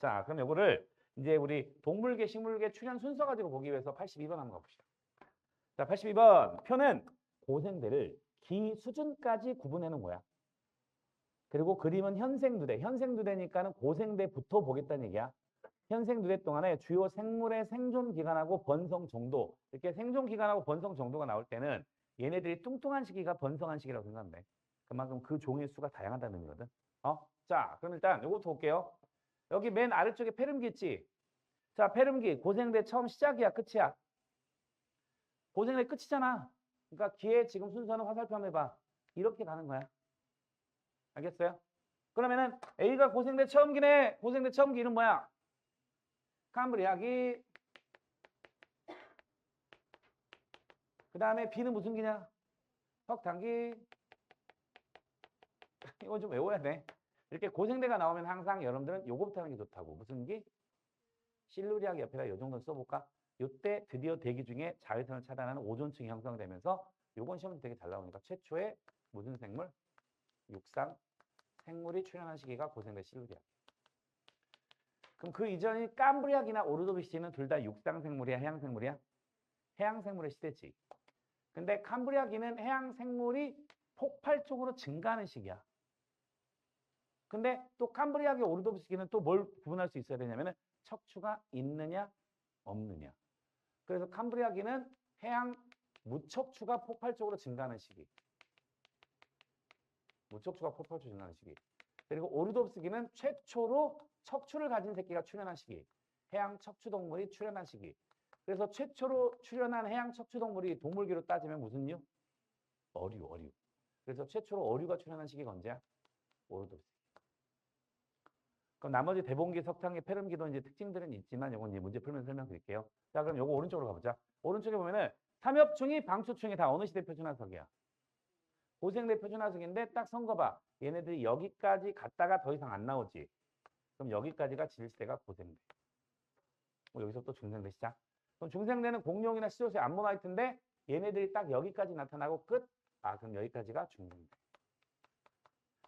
자, 그럼 요거를 이제 우리 동물계, 식물계 출현 순서 가지고 보기 위해서 82번 한번 가봅시다. 자, 82번 표는 고생대를 기 수준까지 구분해놓은 거야. 그리고 그림은 현생 두 대. 현생 두 대니까는 고생대부터 보겠다는 얘기야. 현생 두 대 동안에 주요 생물의 생존 기간하고 번성 정도. 이렇게 생존 기간하고 번성 정도가 나올 때는 얘네들이 뚱뚱한 시기가 번성한 시기라고 생각하면 돼. 그만큼 그 종의 수가 다양하다는 의미거든. 자, 그럼 일단 요것도 볼게요. 여기 맨 아래쪽에 페름기 있지? 자, 페름기 고생대 처음 시작이야, 끝이야? 고생대 끝이잖아. 그러니까 기의 지금 순서는 화살표 한번 해봐. 이렇게 가는 거야. 알겠어요? 그러면은 A가 고생대 처음 기네. 고생대 처음 기는 뭐야? 캄브리아기. 그 다음에 B는 무슨 기냐? 석탄기. 이건 좀 외워야 돼. 이렇게 고생대가 나오면 항상 여러분들은 요거부터 하는 게 좋다고. 무슨 기? 실루리아기 옆에다 요 정도 써볼까? 요때 드디어 대기 중에 자외선을 차단하는 오존층이 형성되면서 요건 시험에 되게 잘 나오니까 최초의 무슨 생물? 육상 생물이 출현한 시기가 고생대 실루리아. 그럼 그 이전이 캄브리아기나 오르도비시는 둘 다 육상 생물이야, 해양 생물이야? 해양 생물의 시대지. 근데 캄브리아기는 해양 생물이 폭발적으로 증가하는 시기야. 근데 또 캄브리아기 오르도비시기는 또 뭘 구분할 수 있어야 되냐면은 척추가 있느냐 없느냐. 그래서 캄브리아기는 해양 무척추가 폭발적으로 증가하는 시기. 무척추가 폭발적으로 증가하는 시기. 그리고 오르도비스기는 최초로 척추를 가진 새끼가 출현한 시기. 해양 척추동물이 출현한 시기. 그래서 최초로 출현한 해양 척추동물이 동물기로 따지면 무슨 류? 어류. 그래서 최초로 어류가 출현한 시기가 언제야? 오르도비스. 그럼 나머지 대봉기, 석탄기, 페름기도 이제 특징들은 있지만 이건 이제 문제 풀면서 설명드릴게요. 자, 그럼 요거 오른쪽으로 가보자. 오른쪽에 보면은 삼엽충이 방추충이 다 어느 시대 표준화석이야? 고생대 표준화석인데 딱 선거봐. 얘네들이 여기까지 갔다가 더 이상 안 나오지. 그럼 여기까지가 질시대가 고생대. 여기서 또 중생대 시작. 그럼 중생대는 공룡이나 시조새, 암모나이트인데 얘네들이 딱 여기까지 나타나고 끝. 그럼 여기까지가 중생대.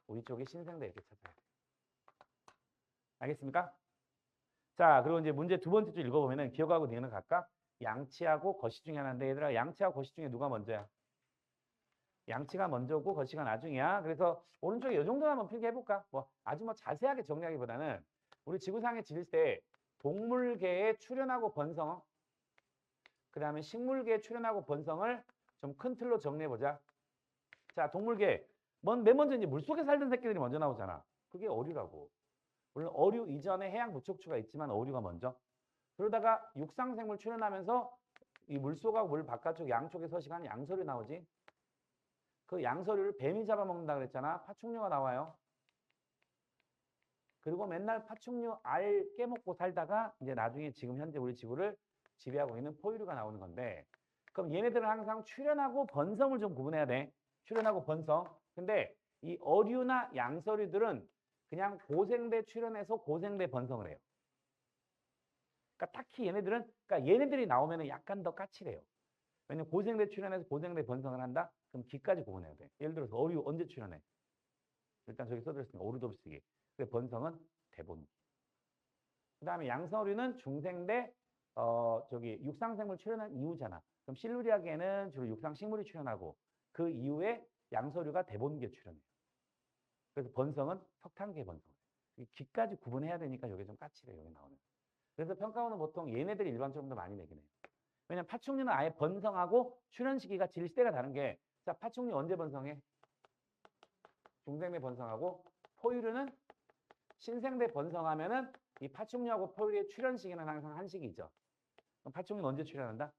우리 쪽이 신생대 이렇게 찾아야 돼. 알겠습니까? 자, 그리고 이제 문제 두 번째 줄 읽어보면은 기억하고 니은은 각각 양치하고 거시 중에 하나인데 얘들아 양치하고 거시 중에 누가 먼저야? 양치가 먼저고 거시가 나중이야. 그래서 오른쪽에 이 정도만 한번 필기 해볼까? 아주 자세하게 정리하기보다는 우리 지구상에 질때 동물계에 출현하고 번성, 그 다음에 식물계에 출현하고 번성을 좀 큰 틀로 정리해보자. 자, 동물계. 맨 먼저 이제 물속에 살던 새끼들이 먼저 나오잖아. 그게 어류라고. 물론 어류 이전에 해양 무척추가 있지만 어류가 먼저. 그러다가 육상생물 출현하면서 이 물속하고 물 바깥쪽 양쪽에 서식하는 양서류 나오지. 그 양서류를 뱀이 잡아먹는다 그랬잖아. 파충류가 나와요. 그리고 맨날 파충류 알 깨먹고 살다가 이제 나중에 지금 현재 우리 지구를 지배하고 있는 포유류가 나오는 건데 그럼 얘네들은 항상 출현하고 번성을 좀 구분해야 돼. 출현하고 번성. 근데 이 어류나 양서류들은 그냥 고생대 출현해서 고생대 번성을 해요. 그러니까 딱히 얘네들이 나오면 약간 더 까칠해요. 왜냐면 고생대 출현해서 고생대 번성을 한다? 그럼 기까지 구분해야 돼. 예를 들어서 어류 언제 출현해? 일단 저기 써드렸으니까 오르도비스기. 근데 번성은 대본기. 그 다음에 양서류는 중생대 육상생물 출현한 이후잖아. 그럼 실루리아계는 주로 육상식물이 출현하고 그 이후에 양서류가 대본기에 출현해요. 그래서 번성은 석탄계 번성. 기까지 구분해야 되니까 이게 좀 까칠해요. 여기 나오는. 그래서 평가원은 보통 얘네들이 일반적으로 더 많이 내긴 해요. 왜냐면 파충류는 아예 번성하고 출현 시기가 질시대가 다른 게 자, 파충류 언제 번성해? 중생대 번성하고 포유류는 신생대 번성하면은 이 파충류하고 포유류의 출현 시기는 항상 한 시기죠. 그럼 파충류는 언제 출현한다?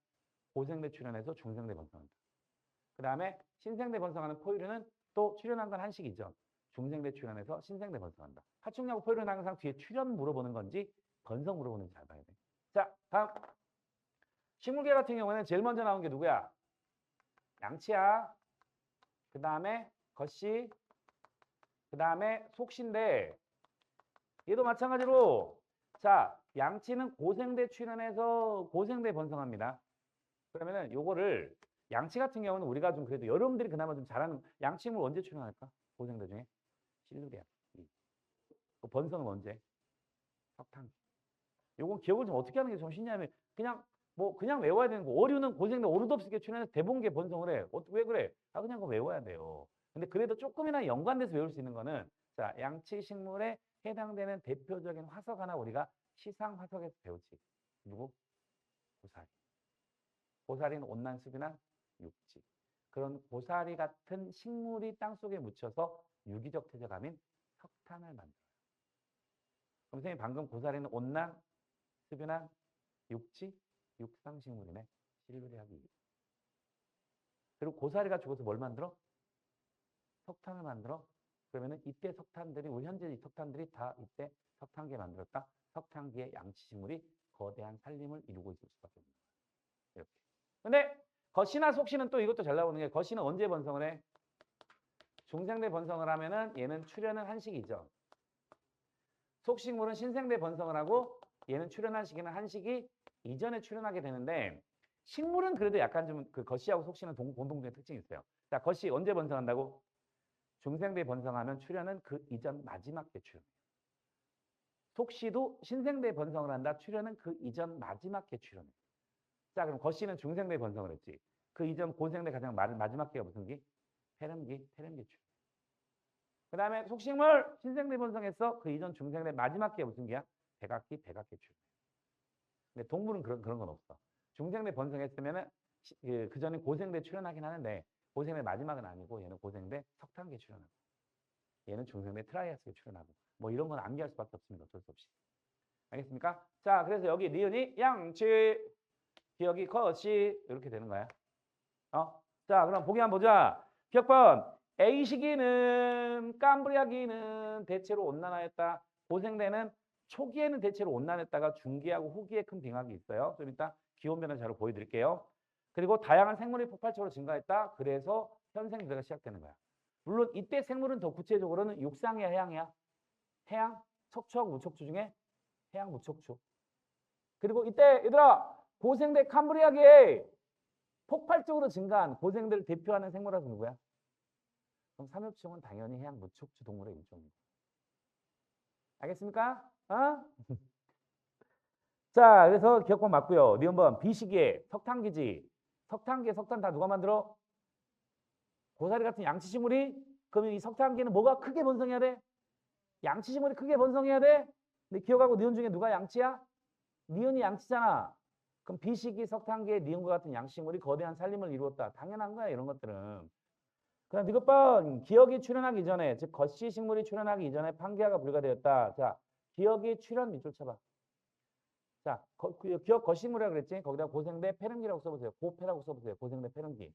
고생대 출현해서 중생대 번성한다. 그 다음에 신생대 번성하는 포유류는 또 출현한 건 한 시기죠. 중생대 출현해서 신생대 번성한다. 파충류하고 포유류는 항상 뒤에 출현 물어보는 건지 번성 물어보는지 잘 봐야 돼. 자, 다음. 식물계 같은 경우에는 제일 먼저 나온 게 누구야? 양치야. 그 다음에 거시. 그 다음에 속신데 얘도 마찬가지로 자, 양치는 고생대 출현해서 고생대 번성합니다. 그러면은 요거를 양치 같은 경우는 우리가 좀 그래도 여러분들이 그나마 좀 잘하는 양치물 언제 출현할까? 고생대 중에 실루리아. 번성은 언제? 석탄기. 요건 기억을 좀 어떻게 하는 게 좀 쉽냐면 그냥 외워야 되는 거. 어류는 고생대 오류도 없이 출연해서 대본계 번성을 해. 왜 그래? 그냥 그거 외워야 돼요. 근데 그래도 조금이나 연관돼서 외울 수 있는 거는 자, 양치식물에 해당되는 대표적인 화석 하나 우리가 시상 화석에서 배우지. 누구? 고사리. 고사리는 온난습이나 육지. 그런 고사리 같은 식물이 땅속에 묻혀서 유기적 퇴적암인 석탄을 만들어요. 그럼 선생님 방금 고사리는 온난, 습유난, 육지, 육상식물이네. 실루리하기. 그리고 고사리가 죽어서 뭘 만들어? 석탄을 만들어. 그러면은 이때 석탄들이 우리 현재 이 석탄들이 다 이때 석탄기에 만들었다. 석탄기의 양치식물이 거대한 산림을 이루고 있을 수밖에 없는 거야. 이렇게. 근데 거시나 속시는 또 이것도 잘 나오는 게 거시는 언제 번성을 해? 중생대 번성을 하면은 얘는 출현은 한식이죠. 속식물은 신생대 번성을 하고 얘는 출현한 시기는 한식이 이전에 출현하게 되는데 식물은 그래도 약간 좀 그 거시하고 속시는 공동적인 특징이 있어요. 자, 거시 언제 번성한다고? 중생대 번성하면 출현은 그 이전 마지막 때 출현. 속시도 신생대 번성을 한다. 출현은 그 이전 마지막 해 출현해. 자, 그럼 거시는 중생대 번성을 했지. 그 이전 고생대 가장 마지막 해가 무슨 기? 태름기 출현. 그 다음에 속식물 신생대 번성했어. 그 이전 중생대 마지막 해가 무슨 기야? 백악기 출현. 근데 동물은 그런 건 없어. 중생대 번성했으면은 그 전에 고생대 출현하긴 하는데 고생대 마지막은 아니고 얘는 고생대 석탄기에 출현하고 얘는 중생대 트라이아스에 출현하고 뭐 이런 건 암기할 수밖에 없습니다. 어쩔 수 없이. 알겠습니까? 자, 그래서 여기 니은이 양치, 기억이 거시 이렇게 되는 거야. 자, 그럼 보기 한번 보자. 기억번 A 시기는 캄브리아기는 대체로 온난화했다. 고생대는 초기에는 대체로 온난했다가 중기하고 후기에 큰 빙하기 있어요. 좀 이따 기온 변화 자료 보여드릴게요. 그리고 다양한 생물이 폭발적으로 증가했다. 그래서 현생 유래가 시작되는 거야. 물론 이때 생물은 더 구체적으로는 육상이야, 해양이야? 해양, 척추하고 무척추 중에 해양 무척추. 그리고 이때 얘들아 고생대 캄브리아기에 폭발적으로 증가한 고생대를 대표하는 생물은 누구야? 그럼 삼엽충은 당연히 해양 무척추 동물의 일종입니다. 알겠습니까? 자, 그래서 기억법 맞고요. 니은번 B시기에 석탄기지. 석탄기에 석탄 다 누가 만들어? 고사리 같은 양치식물이? 그러면 이 석탄기는 뭐가 크게 번성해야 돼? 양치식물이 크게 번성해야 돼? 근데 기억하고 니은 중에 누가 양치야? 니은이 양치잖아. 그럼 B시기 석탄기에 니은과 같은 양치식물이 거대한 산림을 이루었다. 당연한 거야, 이런 것들은. 그럼 니은번 기억이 출현하기 전에, 즉 거시 식물이 출현하기 이전에 판기화가 불가되었다. 자, 기억이 출현 밑줄 쳐봐. 자, 기억 거시물이라고 그랬지? 거기다 고생대 폐렴기라고 써보세요. 고폐라고 써보세요. 고생대 폐렴기.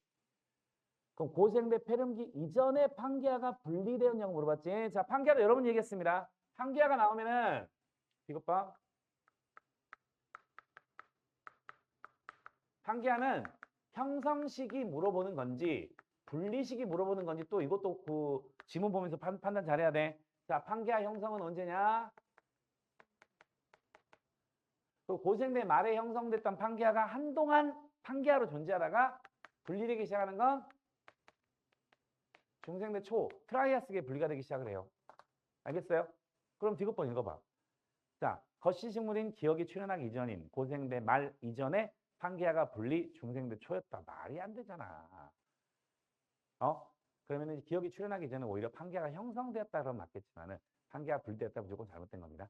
그럼 고생대 폐렴기 이전에 판기화가 분리되었냐고 물어봤지? 자, 판기화도 여러 번 얘기했습니다. 판기화가 나오면은 이것 봐. 판기화는 형성식이 물어보는 건지 분리식이 물어보는 건지 또 이것도 그 지문 보면서 판단 잘해야 돼. 자, 판기화 형성은 언제냐? 그 고생대 말에 형성됐던 판기화가 한동안 판기화로 존재하다가 분리되기 시작하는 건 중생대 초 트라이아스기에 분리가 되기 시작을 해요. 알겠어요? 그럼 디귿번 읽어봐. 자, 거시식물인 기억이 출현하기 이전인 고생대 말 이전에 판기화가 분리 중생대 초였다. 말이 안 되잖아. 그러면 기억이 출현하기 전에 오히려 판기화가 형성되었다 그러면 맞겠지만은 판기화가 분리되었다 무조건 잘못된 겁니다.